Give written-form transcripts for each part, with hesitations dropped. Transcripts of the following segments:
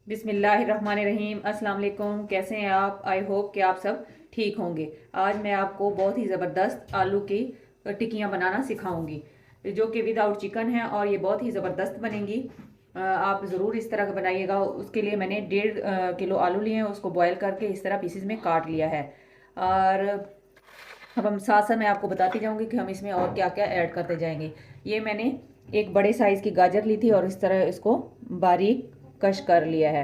बिस्मिल्लाहिर्रहमानिर्रहीम। अस्सलाम वालेकुम। कैसे हैं आप? आई होप कि आप सब ठीक होंगे। आज मैं आपको बहुत ही ज़बरदस्त आलू की टिक्कियाँ बनाना सिखाऊंगी जो कि विदाउट चिकन है और ये बहुत ही ज़बरदस्त बनेंगी। आप ज़रूर इस तरह का बनाइएगा। उसके लिए मैंने 1.5 किलो आलू लिए हैं, उसको बॉयल करके इस तरह पीसेस में काट लिया है। और अब हम साथ साथ मैं आपको बताती जाऊंगी कि हम इसमें और क्या क्या ऐड करते जाएंगे। ये मैंने एक बड़े साइज़ की गाजर ली थी और इस तरह इसको बारीक कश कर लिया है।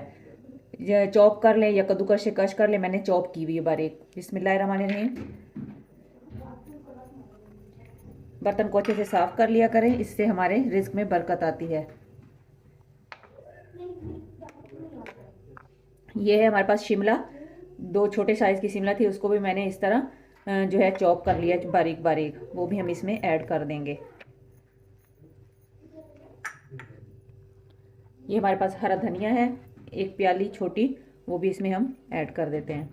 ये चॉप कर लें या कद्दूकस से कश कर लें, मैंने चॉप की हुई है बारीक। बिस्मिल्लाहिर्रहमानिर्रहीम। बर्तन को अच्छे से साफ कर लिया करें, इससे हमारे रिस्क में बरकत आती है। ये है हमारे पास शिमला, 2 छोटे साइज़ की शिमला थी, उसको भी मैंने इस तरह जो है चॉप कर लिया बारीक बारीक, वो भी हम इसमें ऐड कर देंगे। ये हमारे पास हरा धनिया है, 1 प्याली छोटी, वो भी इसमें हम ऐड कर देते हैं।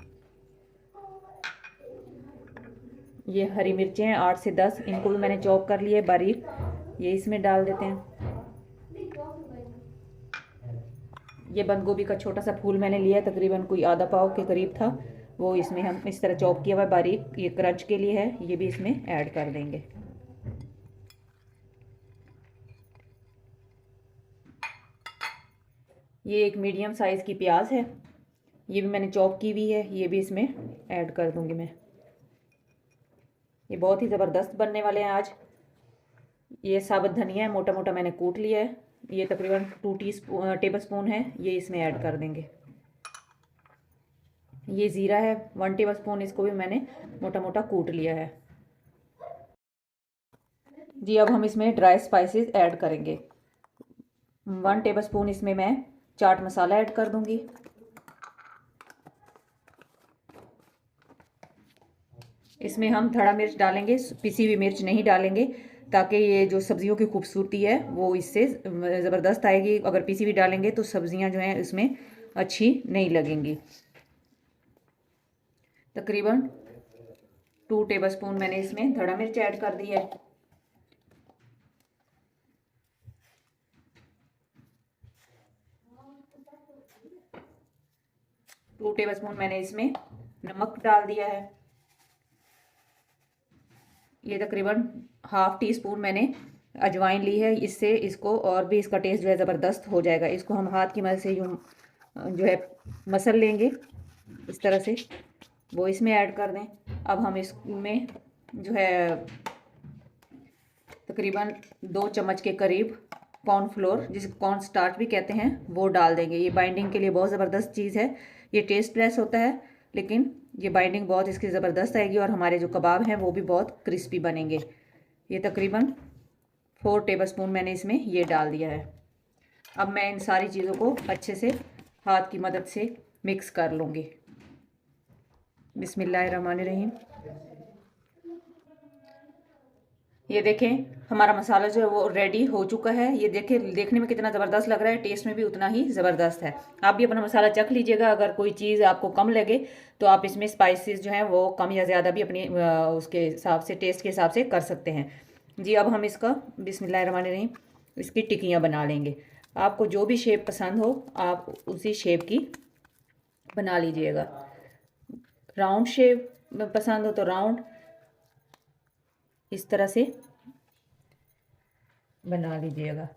ये हरी मिर्चें हैं 8 से 10, इनको भी मैंने चॉप कर लिया है बारीक, ये इसमें डाल देते हैं। ये बंद गोभी का छोटा सा फूल मैंने लिया, तकरीबन कोई आधा पाव के करीब था, वो इसमें हम इस तरह चॉप किया हुआ बारीक, ये क्रंच के लिए है, ये भी इसमें ऐड कर देंगे। ये एक मीडियम साइज़ की प्याज है, ये भी मैंने चॉप की हुई है, ये भी इसमें ऐड कर दूंगी मैं। ये बहुत ही ज़बरदस्त बनने वाले हैं आज। ये साबुत धनिया है, मोटा मोटा मैंने कूट लिया है, ये तकरीबन 2 टेबल स्पून है, ये इसमें ऐड कर देंगे। ये ज़ीरा है 1 टेबल स्पून, इसको भी मैंने मोटा मोटा कूट लिया है। जी अब हम इसमें ड्राई स्पाइसेस ऐड करेंगे। 1 टेबल स्पून इसमें मैं चाट मसाला ऐड कर दूंगी। इसमें हम धड़ा मिर्च डालेंगे, पिसी हुई मिर्च नहीं डालेंगे, ताकि ये जो सब्जियों की खूबसूरती है वो इससे ज़बरदस्त आएगी। अगर पिसी हुई डालेंगे तो सब्जियां जो हैं इसमें अच्छी नहीं लगेंगी। तकरीबन 2 टेबल स्पून मैंने इसमें धड़ा मिर्च ऐड कर दी है। टू टेबल स्पून मैंने इसमें नमक डाल दिया है। ये तकरीबन ½ टी स्पून मैंने अजवाइन ली है, इससे इसको और भी इसका टेस्ट जो है ज़बरदस्त हो जाएगा। इसको हम हाथ की मदद से यूँ जो है मसल लेंगे इस तरह से, वो इसमें ऐड कर दें। अब हम इसमें जो है तकरीबन 2 चम्मच के करीब कॉर्नफ्लोर, जिसे कॉर्न स्टार्च भी कहते हैं, वो डाल देंगे। ये बाइंडिंग के लिए बहुत ज़बरदस्त चीज़ है। ये टेस्टलेस होता है लेकिन ये बाइंडिंग बहुत इसकी ज़बरदस्त आएगी और हमारे जो कबाब हैं वो भी बहुत क्रिस्पी बनेंगे। ये तकरीबन 4 टेबल स्पून मैंने इसमें ये डाल दिया है। अब मैं इन सारी चीज़ों को अच्छे से हाथ की मदद से मिक्स कर लूँगी। बिस्मिल्लाहिर्रहमानिर्रहीम। ये देखें हमारा मसाला जो है वो रेडी हो चुका है। ये देखें देखने में कितना ज़बरदस्त लग रहा है, टेस्ट में भी उतना ही ज़बरदस्त है। आप भी अपना मसाला चख लीजिएगा, अगर कोई चीज़ आपको कम लगे तो आप इसमें स्पाइसेस जो हैं वो कम या ज़्यादा भी अपनी उसके हिसाब से, टेस्ट के हिसाब से कर सकते हैं। जी अब हम इसका बिस्मिल्लाहिर्रहमानिर्रहीम इसकी टिक्कियाँ बना लेंगे। आपको जो भी शेप पसंद हो आप उसी शेप की बना लीजिएगा। राउंड शेप पसंद हो तो राउंड इस तरह से बना लीजिएगा।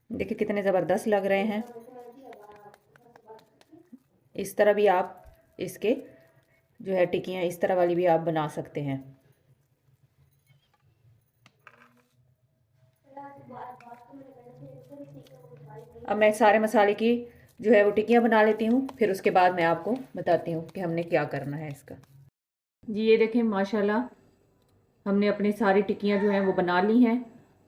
देखिए कितने ज़बरदस्त लग रहे हैं। इस तरह भी आप इसके जो है टिक्कियाँ इस तरह वाली भी आप बना सकते हैं। अब मैं सारे मसाले की जो है वो टिक्कियाँ बना लेती हूँ, फिर उसके बाद मैं आपको बताती हूँ कि हमने क्या करना है इसका। जी ये देखें माशाल्लाह हमने अपनी सारी टिक्कियाँ जो हैं वो बना ली हैं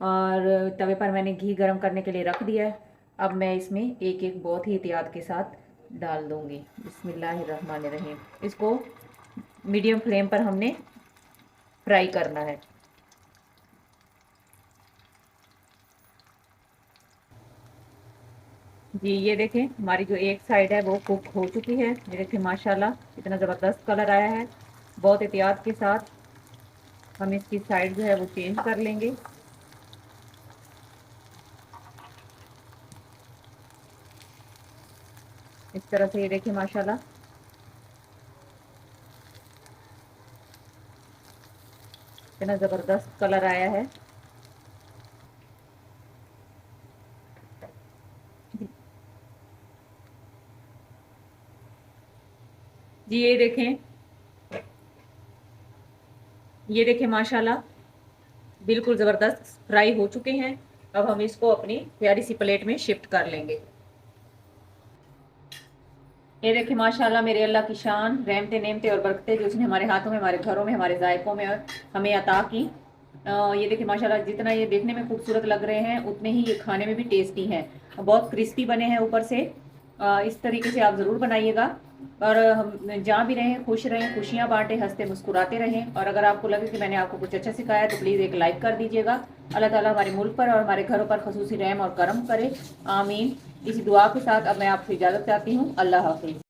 और तवे पर मैंने घी गरम करने के लिए रख दिया है। अब मैं इसमें एक एक बहुत ही एहतियात के साथ डाल दूँगी। बिस्मिल्लाहिर्रहमानिर्रहीम। इसको मीडियम फ्लेम पर हमने फ्राई करना है। जी ये देखें हमारी जो एक साइड है वो कुक हो चुकी है। ये देखें माशाल्लाह इतना ज़बरदस्त कलर आया है। बहुत एहतियात के साथ हम इसकी साइड जो है वो चेंज कर लेंगे। इस तरह से ये देखिए माशाल्लाह इतना ज़बरदस्त कलर आया है। जी ये देखें माशाल्लाह बिल्कुल ज़बरदस्त फ्राई हो चुके हैं। अब हम इसको अपनी प्यारी सी प्लेट में शिफ्ट कर लेंगे। ये देखिए माशाल्लाह मेरे अल्लाह की शान, रहमतें नेमतें और बरकतें जो उसने हमारे हाथों में, हमारे घरों में, हमारे जायकों में हमें अता की। ये देखिए माशाल्लाह जितना ये देखने में खूबसूरत लग रहे हैं उतने ही ये खाने में भी टेस्टी हैं। बहुत क्रिस्पी बने हैं ऊपर से। इस तरीके से आप ज़रूर बनाइएगा और हम जहाँ भी रहें खुश रहें, खुशियाँ बांटें, हंसते मुस्कुराते रहें। और अगर आपको लगे कि मैंने आपको कुछ अच्छा सिखाया तो प्लीज़ एक लाइक कर दीजिएगा। अल्लाह ताला हमारे मुल्क पर और हमारे घरों पर खसूसी रहम और करम करे, आमीन। इसी दुआ के साथ अब मैं आपसे इजाज़त चाहती हूँ। अल्लाह हाफिज़।